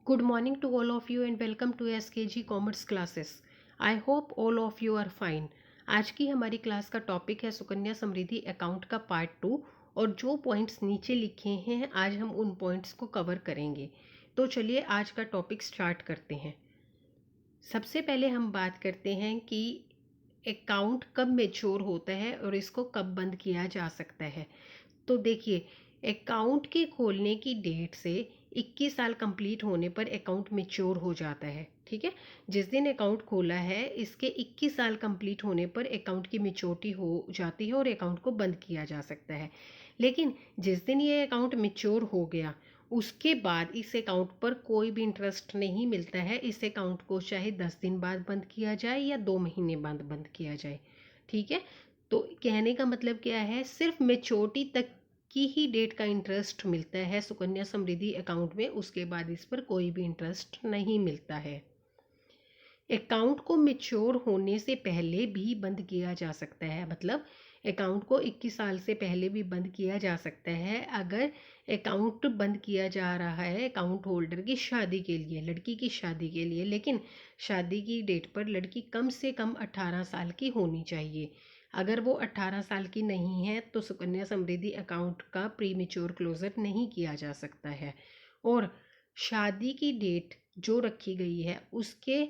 Good morning to all of you and welcome to SKG Commerce classes. I hope all of you are fine. आज की हमारी class का topic है Sukanya Samriddhi account का part 2 और जो पॉइंट्स नीचे लिखे हैं आज हम उन पॉइंट्स को कवर करेंगे। तो चलिए आज का टॉपिक स्टार्ट करते हैं। सबसे पहले हम बात करते हैं कि अकाउंट कब मैच्योर होता है और इसको कब बंद किया जा सकता है। तो देखिए, अकाउंट के खोलने की डेट से 21 साल कंप्लीट होने पर अकाउंट मैच्योर हो जाता है। ठीक है, जिस दिन अकाउंट खोला है इसके 21 साल कंप्लीट होने पर अकाउंट की मैच्योरिटी हो जाती है और अकाउंट को बंद किया जा सकता है। लेकिन जिस दिन ये अकाउंट मैच्योर हो गया उसके बाद इस अकाउंट पर कोई भी इंटरेस्ट नहीं मिलता है। इस अकाउंट को चाहे 10 दिन बाद बंद किया जाए या 2 महीने बाद बंद किया जाए। ठीक है, तो कहने का मतलब क्या है, सिर्फ मैच्योरिटी तक की ही डेट का इंटरेस्ट मिलता है सुकन्या समृद्धि अकाउंट में, उसके बाद इस पर कोई भी इंटरेस्ट नहीं मिलता है। अकाउंट को मैच्योर होने से पहले भी बंद किया जा सकता है, मतलब अकाउंट को 21 साल से पहले भी बंद किया जा सकता है। अगर अकाउंट बंद किया जा रहा है अकाउंट होल्डर की शादी के लिए, लड़की की शादी के लिए, लेकिन शादी की डेट पर लड़की कम से कम 18 साल की होनी चाहिए। अगर वो 18 साल की नहीं है तो सुकन्या समृद्धि अकाउंट का प्री मैच्योर क्लोजर नहीं किया जा सकता है। और शादी की डेट जो रखी गई है उसके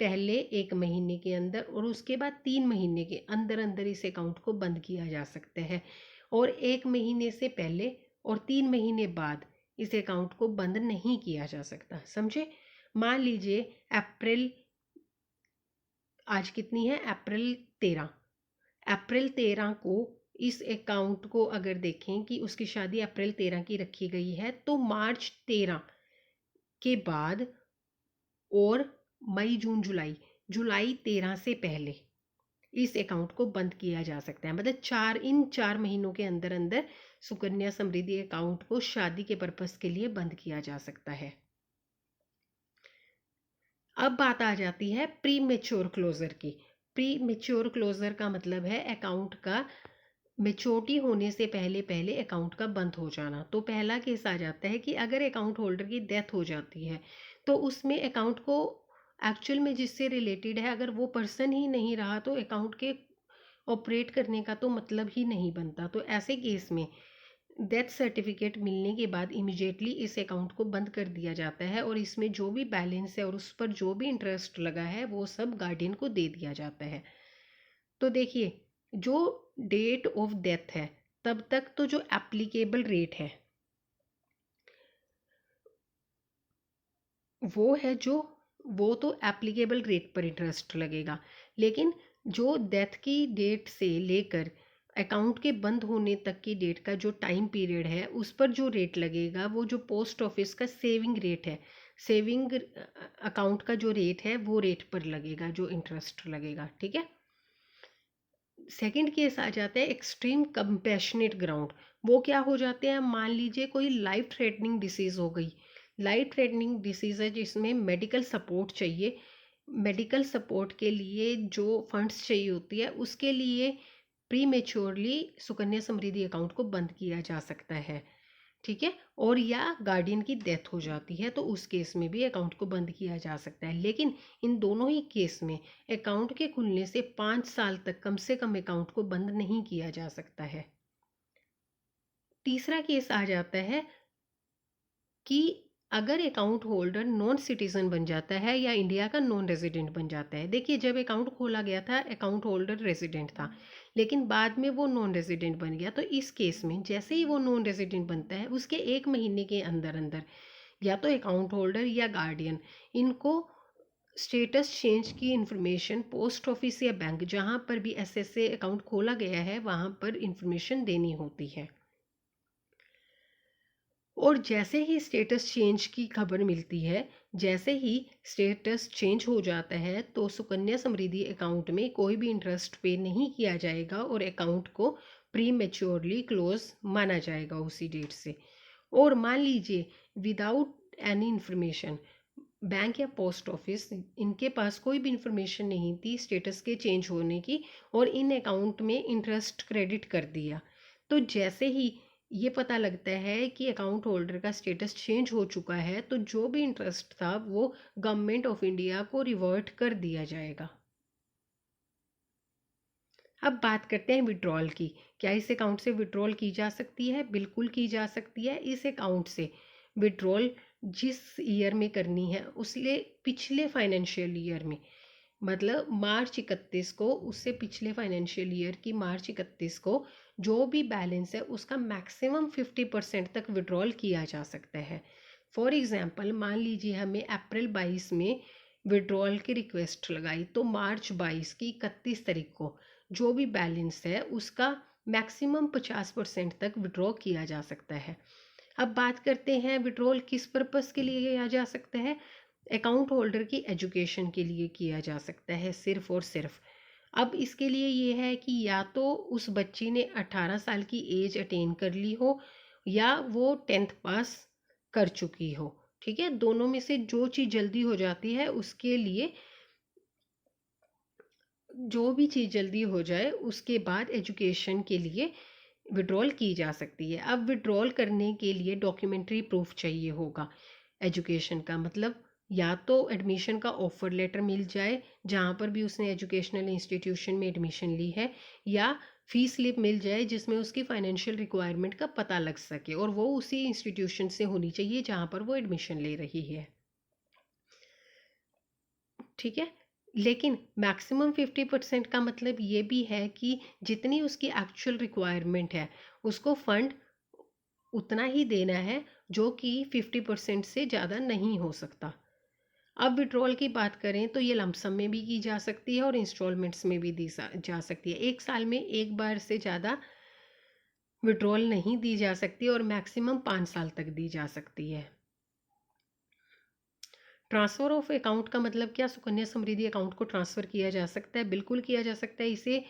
पहले 1 महीने के अंदर और उसके बाद 3 महीने के अंदर अंदर इस अकाउंट को बंद किया जा सकता है। और 1 महीने से पहले और 3 महीने बाद इस अकाउंट को बंद नहीं किया जा सकता। समझे? मान लीजिए अप्रैल, आज कितनी है, अप्रैल 13, अप्रैल 13 को इस अकाउंट को अगर देखें कि उसकी शादी अप्रैल 13 की रखी गई है तो मार्च 13 के बाद और मई जून जुलाई, जुलाई 13 से पहले इस अकाउंट को बंद किया जा सकता है। मतलब इन 4 महीनों के अंदर अंदर सुकन्या समृद्धि अकाउंट को शादी के पर्पस के लिए बंद किया जा सकता है। अब बात आ जाती है प्री मैच्योर क्लोजर की। प्री मैच्योर क्लोजर का मतलब है अकाउंट का मैच्योरिटी होने से पहले पहले अकाउंट का बंद हो जाना। तो पहला केस आ जाता है कि अगर अकाउंट होल्डर की डेथ हो जाती है तो उसमें अकाउंट को एक्चुअल में जिससे रिलेटेड है अगर वो पर्सन ही नहीं रहा तो अकाउंट के ऑपरेट करने का तो मतलब ही नहीं बनता। तो ऐसे केस में डेथ सर्टिफिकेट मिलने के बाद इमिजिएटली इस अकाउंट को बंद कर दिया जाता है और इसमें जो भी बैलेंस है और उस पर जो भी इंटरेस्ट लगा है वो सब गार्डियन को दे दिया जाता है। तो देखिए, जो डेट ऑफ डेथ है तब तक तो जो एप्लीकेबल रेट है वो है जो, वो तो एप्लीकेबल रेट पर इंटरेस्ट लगेगा। लेकिन जो डेथ की डेट से लेकर अकाउंट के बंद होने तक की डेट का जो टाइम पीरियड है उस पर जो रेट लगेगा वो जो पोस्ट ऑफिस का सेविंग रेट है, सेविंग अकाउंट का जो रेट है वो रेट पर लगेगा, जो इंटरेस्ट लगेगा। ठीक है, सेकंड केस आ जाता है एक्सट्रीम कंपैशनेट ग्राउंड। वो क्या हो जाते हैं, मान लीजिए कोई लाइफ थ्रेटनिंग डिसीज हो गई, लाइफ थ्रेटनिंग डिसीज है जिसमें मेडिकल सपोर्ट चाहिए, मेडिकल सपोर्ट के लिए जो फंड्स चाहिए होती है उसके लिए pre maturely Sukanya Samriddhi account को बंद किया जा सकता है। ठीक है, और या गार्डियन की डेथ हो जाती है तो उस केस में भी अकाउंट को बंद किया जा सकता है। लेकिन इन दोनों ही केस में अकाउंट के खुलने से 5 साल तक कम से कम अकाउंट को बंद नहीं किया जा सकता है। तीसरा केस आ जाता है कि अगर अकाउंट होल्डर नॉन सिटीजन बन जाता है या इंडिया का नॉन रेजिडेंट बन जाता है। देखिए, जब अकाउंट खोला गया था अकाउंट होल्डर रेजिडेंट था लेकिन बाद में वो नॉन रेजिडेंट बन गया, तो इस केस में जैसे ही वो नॉन रेजिडेंट बनता है उसके 1 महीने के अंदर अंदर या तो अकाउंट होल्डर या गार्डियन इनको स्टेटस चेंज की इंफॉर्मेशन पोस्ट ऑफिस या बैंक जहाँ पर भी एसएसए अकाउंट खोला गया है वहाँ पर इंफॉर्मेशन देनी होती है। और जैसे ही स्टेटस चेंज की खबर मिलती है, जैसे ही स्टेटस चेंज हो जाता है तो सुकन्या समृद्धि अकाउंट में कोई भी इंटरेस्ट पे नहीं किया जाएगा और अकाउंट को प्री मैच्योरली क्लोज माना जाएगा उसी डेट से। और मान लीजिए विदाउट एनी इंफॉर्मेशन बैंक या पोस्ट ऑफिस इनके पास कोई भी इंफॉर्मेशन नहीं थी स्टेटस के चेंज होने की और इन अकाउंट में इंटरेस्ट क्रेडिट कर दिया, तो जैसे ही ये पता लगता है कि अकाउंट होल्डर का स्टेटस चेंज हो चुका है, तो जो भी इंटरेस्ट था वो गवर्नमेंट ऑफ इंडिया को रिवर्ट कर दिया जाएगा। अब बात करते हैं विड्रॉल की। क्या इस अकाउंट से विड्रॉल की जा सकती है? बिल्कुल की जा सकती है। इस अकाउंट से विड्रॉल जिस ईयर में करनी है उसके पिछले फाइनेंशियल ईयर में, मतलब मार्च 31 को, उससे पिछले फाइनेंशियल ईयर की मार्च 31 को जो भी बैलेंस है उसका मैक्सिमम 50% तक विड्रॉल किया जा सकता है। फॉर एग्जांपल मान लीजिए हमें अप्रैल 22 में विड्रॉल की रिक्वेस्ट लगाई, तो मार्च 22 की 31 तारीख को जो भी बैलेंस है उसका मैक्सिमम 50% तक विड्रॉ किया जा सकता है। अब बात करते हैं विड्रॉल किस पर्पस के लिए किया जा सकता है। अकाउंट होल्डर की एजुकेशन के लिए किया जा सकता है सिर्फ और सिर्फ। अब इसके लिए ये है कि या तो उस बच्ची ने 18 साल की एज अटेन कर ली हो या वो 10th पास कर चुकी हो। ठीक है, दोनों में से जो चीज़ जल्दी हो जाती है उसके लिए, जो भी चीज़ जल्दी हो जाए उसके बाद एजुकेशन के लिए विड्रॉल की जा सकती है। अब विड्रॉल करने के लिए डॉक्यूमेंट्री प्रूफ चाहिए होगा एजुकेशन का, मतलब या तो एडमिशन का ऑफर लेटर मिल जाए जहाँ पर भी उसने एजुकेशनल इंस्टीट्यूशन में एडमिशन ली है, या फी स्लिप मिल जाए जिसमें उसकी फाइनेंशियल रिक्वायरमेंट का पता लग सके, और वो उसी इंस्टीट्यूशन से होनी चाहिए जहाँ पर वो एडमिशन ले रही है। ठीक है, लेकिन मैक्सिमम 50% का मतलब ये भी है कि जितनी उसकी एक्चुअल रिक्वायरमेंट है उसको फंड उतना ही देना है, जो कि 50% से ज़्यादा नहीं हो सकता। अब विड्रॉल की बात करें तो ये लमसम में भी की जा सकती है और इंस्टॉलमेंट्स में भी दी जा सकती है। एक साल में एक बार से ज़्यादा विड्रॉल नहीं दी जा सकती और मैक्सिमम 5 साल तक दी जा सकती है। ट्रांसफ़र ऑफ अकाउंट का मतलब क्या? सुकन्या समृद्धि अकाउंट को ट्रांसफ़र किया जा सकता है, बिल्कुल किया जा सकता है। इसे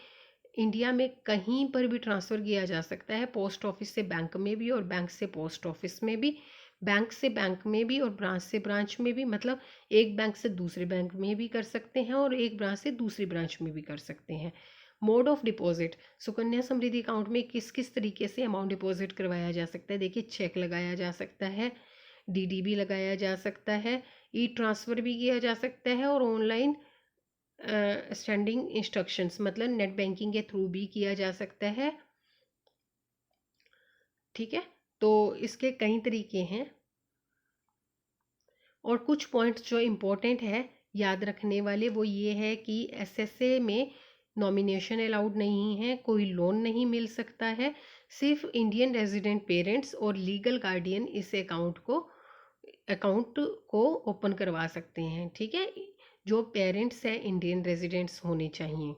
इंडिया में कहीं पर भी ट्रांसफ़र किया जा सकता है, पोस्ट ऑफिस से बैंक में भी और बैंक से पोस्ट ऑफिस में भी, बैंक से बैंक में भी और ब्रांच से ब्रांच में भी, मतलब एक बैंक से दूसरे बैंक में भी कर सकते हैं और एक ब्रांच से दूसरी ब्रांच में भी कर सकते हैं। Mode of deposit, Sukanya Samriddhi account में किस किस तरीके से अमाउंट डिपॉजिट करवाया जा सकता है? देखिए, चेक लगाया जा सकता है, डीडी भी लगाया जा सकता है, ई ट्रांसफ़र भी किया जा सकता है और ऑनलाइन स्टैंडिंग इंस्ट्रक्शंस मतलब नेट बैंकिंग के थ्रू भी किया जा सकता है। ठीक है, तो इसके कई तरीके हैं और कुछ पॉइंट्स जो इम्पोर्टेंट है याद रखने वाले वो ये है कि एसएसए में नॉमिनेशन अलाउड नहीं है, कोई लोन नहीं मिल सकता है, सिर्फ इंडियन रेजिडेंट पेरेंट्स और लीगल गार्डियन इस अकाउंट को ओपन करवा सकते हैं। ठीक है, जो पेरेंट्स हैं इंडियन रेजिडेंट्स होने चाहिए।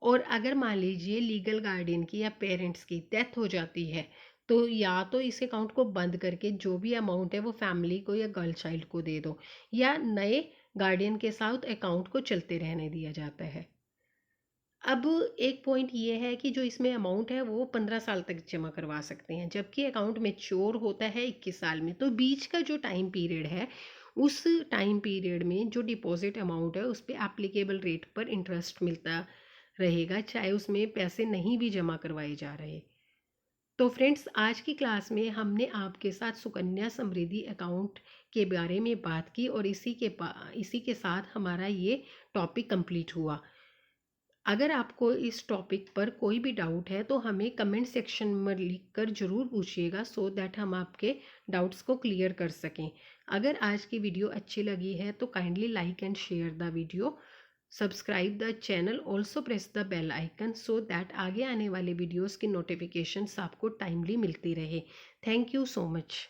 और अगर मान लीजिए लीगल गार्डियन की या पेरेंट्स की डेथ हो जाती है, तो या तो इस अकाउंट को बंद करके जो भी अमाउंट है वो फैमिली को या गर्ल चाइल्ड को दे दो, या नए गार्डियन के साथ अकाउंट को चलते रहने दिया जाता है। अब एक पॉइंट ये है कि जो इसमें अमाउंट है वो 15 साल तक जमा करवा सकते हैं, जबकि अकाउंट मेच्योर होता है 21 साल में। तो बीच का जो टाइम पीरियड है उस टाइम पीरियड में जो डिपॉजिट अमाउंट है उस पर एप्लीकेबल रेट पर इंटरेस्ट मिलता रहेगा, चाहे उसमें पैसे नहीं भी जमा करवाए जा रहे। तो फ्रेंड्स, आज की क्लास में हमने आपके साथ सुकन्या समृद्धि अकाउंट के बारे में बात की और इसी के साथ हमारा ये टॉपिक कंप्लीट हुआ। अगर आपको इस टॉपिक पर कोई भी डाउट है तो हमें कमेंट सेक्शन में लिखकर ज़रूर पूछिएगा, सो दैट हम आपके डाउट्स को क्लियर कर सकें। अगर आज की वीडियो अच्छी लगी है तो kindly like and share the video, subscribe the channel, also press the bell icon so that आगे आने वाले वीडियोज़ की नोटिफिकेशंस आपको टाइमली मिलती रहे। Thank you so much.